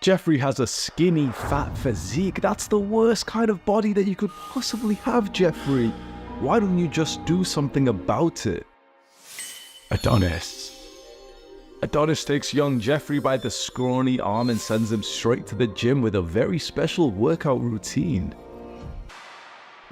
Jeffrey has a skinny, fat physique. That's the worst kind of body that you could possibly have, Jeffrey. Why don't you just do something about it? Adonis. Adonis takes young Jeffrey by the scrawny arm and sends him straight to the gym with a very special workout routine.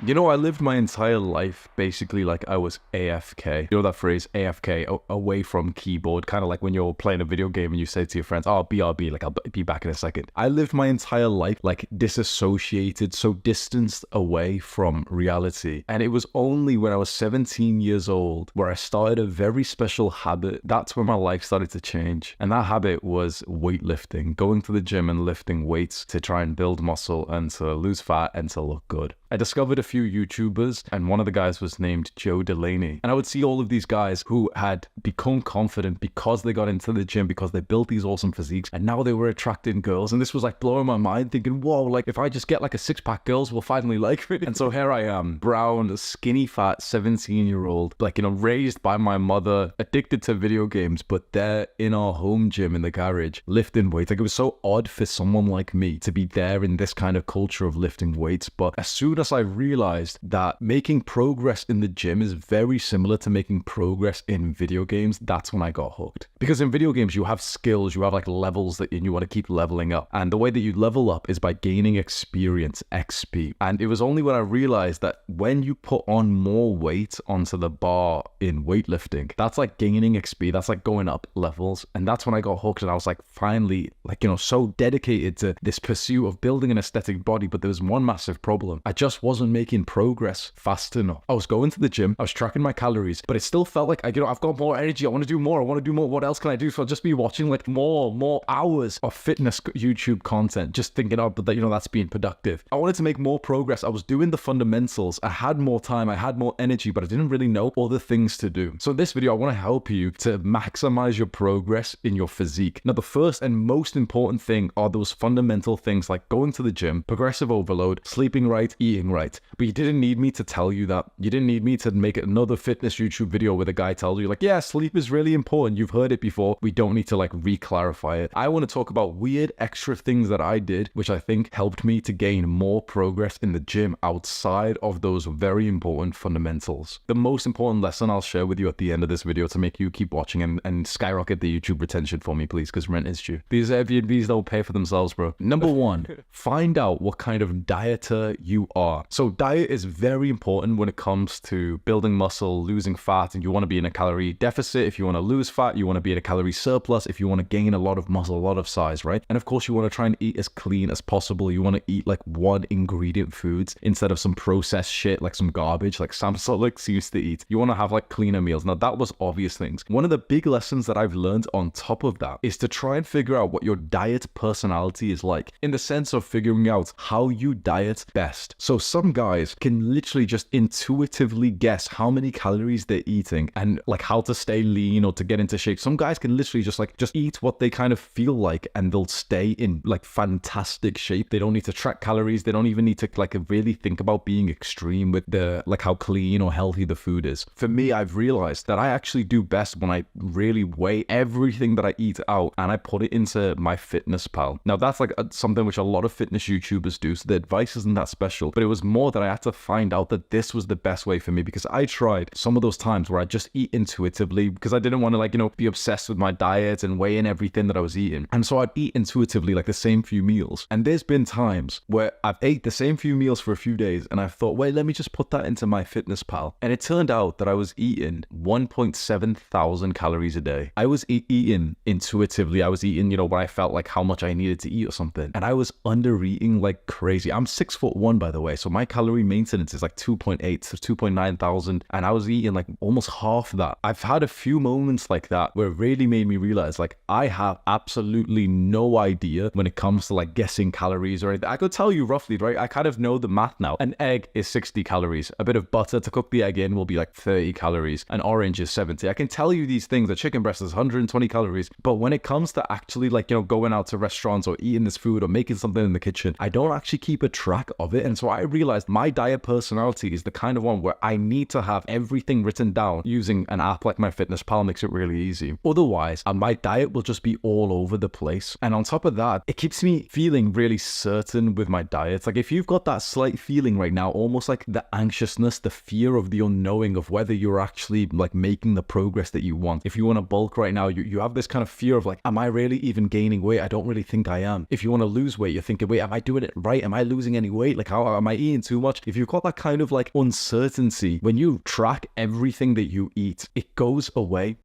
You know, I lived my entire life basically like I was AFK. You know that phrase, AFK, away from keyboard, kind of like when you're playing a video game and you say to your friends, oh, BRB, like I'll be back in a second. I lived my entire life like disassociated, so distanced away from reality. And it was only when I was 17 years old where I started a very special habit. That's when my life started to change. And that habit was weightlifting, going to the gym and lifting weights to try and build muscle and to lose fat and to look good. I discovered a few YouTubers, and one of the guys was named Joe Delaney. And I would see all of these guys who had become confident because they got into the gym, because they built these awesome physiques, and now they were attracting girls. And this was like blowing my mind, thinking, whoa, like if I just get like a six-pack, girls will finally like me. And so here I am, brown, skinny, fat, 17-year-old, like, you know, raised by my mother, addicted to video games, but there in our home gym in the garage, lifting weights. Like, it was so odd for someone like me to be there in this kind of culture of lifting weights. But as soon as I realized that making progress in the gym is very similar to making progress in video games, that's when I got hooked. Because in video games, you have skills, you have like levels that you want to keep leveling up. And the way that you level up is by gaining experience, XP. And it was only when I realized that when you put on more weight onto the bar in weightlifting, that's like gaining XP, that's like going up levels. And that's when I got hooked, and I was like finally, like, you know, so dedicated to this pursuit of building an aesthetic body. But there was one massive problem. I just wasn't making progress fast enough. I was going to the gym, I was tracking my calories, but it still felt like, you know, I've got more energy, I want to do more, what else can I do? So I'll just be watching like more hours of fitness YouTube content, just thinking, oh, but that, you know, that's being productive. I wanted to make more progress. I was doing the fundamentals, I had more time, I had more energy, but I didn't really know other things to do. So in this video, I want to help you to maximize your progress in your physique. Now, the first and most important thing are those fundamental things like going to the gym, progressive overload, sleeping right, eating right. But you didn't need me to tell you that. You didn't need me to make another fitness YouTube video where the guy tells you like, yeah, sleep is really important. You've heard it before. We don't need to like re-clarify it. I want to talk about weird extra things that I did, which I think helped me to gain more progress in the gym outside of those very important fundamentals. The most important lesson I'll share with you at the end of this video to make you keep watching and skyrocket the YouTube retention for me, please, because rent is due. These Airbnbs don't pay for themselves, bro. Number one, find out what kind of dieter you are. So diet is very important when it comes to building muscle, losing fat, and you want to be in a calorie deficit. If you want to lose fat, you want to be in a calorie surplus. If you want to gain a lot of muscle, a lot of size, right? And of course, you want to try and eat as clean as possible. You want to eat like one ingredient foods instead of some processed shit, like some garbage, like Sam Sulek used to eat. You want to have like cleaner meals. Now, that was obvious things. One of the big lessons that I've learned on top of that is to try and figure out what your diet personality is like, in the sense of figuring out how you diet best. So some guys can literally just intuitively guess how many calories they're eating and like how to stay lean or to get into shape. Some guys can literally just eat what they kind of feel like, and they'll stay in like fantastic shape. They don't need to track calories. They don't even need to like really think about being extreme with the like how clean or healthy the food is. For me, I've realized that I actually do best when I really weigh everything that I eat out and I put it into my fitness pal. Now that's like something which a lot of fitness YouTubers do, so the advice isn't that special, but it was more that I had to find out that this was the best way for me, because I tried some of those times where I just eat intuitively because I didn't want to like, you know, be obsessed with my diet and weigh in everything that I was eating. And so I'd eat intuitively like the same few meals. And there's been times where I've ate the same few meals for a few days and I've thought, wait, let me just put that into my fitness pal. And it turned out that I was eating 1.7 thousand calories a day. I was eating intuitively. I was eating, you know, when I felt like how much I needed to eat or something. And I was under eating like crazy. I'm 6'1", by the way. So my calorie maintenance is like 2.8 to 2.9 thousand. And I was eating like almost half that. I've had a few moments like that where it really made me realize like I have absolutely no idea when it comes to like guessing calories or anything. I could tell you roughly, right? I kind of know the math now. An egg is 60 calories. A bit of butter to cook the egg in will be like 30 calories. An orange is 70. I can tell you these things. A chicken breast is 120 calories. But when it comes to actually like, you know, going out to restaurants or eating this food or making something in the kitchen, I don't actually keep a track of it. And so I realized My diet personality is the kind of one where I need to have everything written down using an app like MyFitnessPal makes it really easy. Otherwise, my diet will just be all over the place. And on top of that, it keeps me feeling really certain with my diet. Like if you've got that slight feeling right now, almost like the anxiousness, the fear of the unknowing of whether you're actually like making the progress that you want. If you want to bulk right now, you have this kind of fear of like, am I really even gaining weight? I don't really think I am. If you want to lose weight, you're thinking, wait, am I doing it right? Am I losing any weight? Like, how am I eating too much? If you've got that kind of like uncertainty, when you track everything that you eat, it goes away.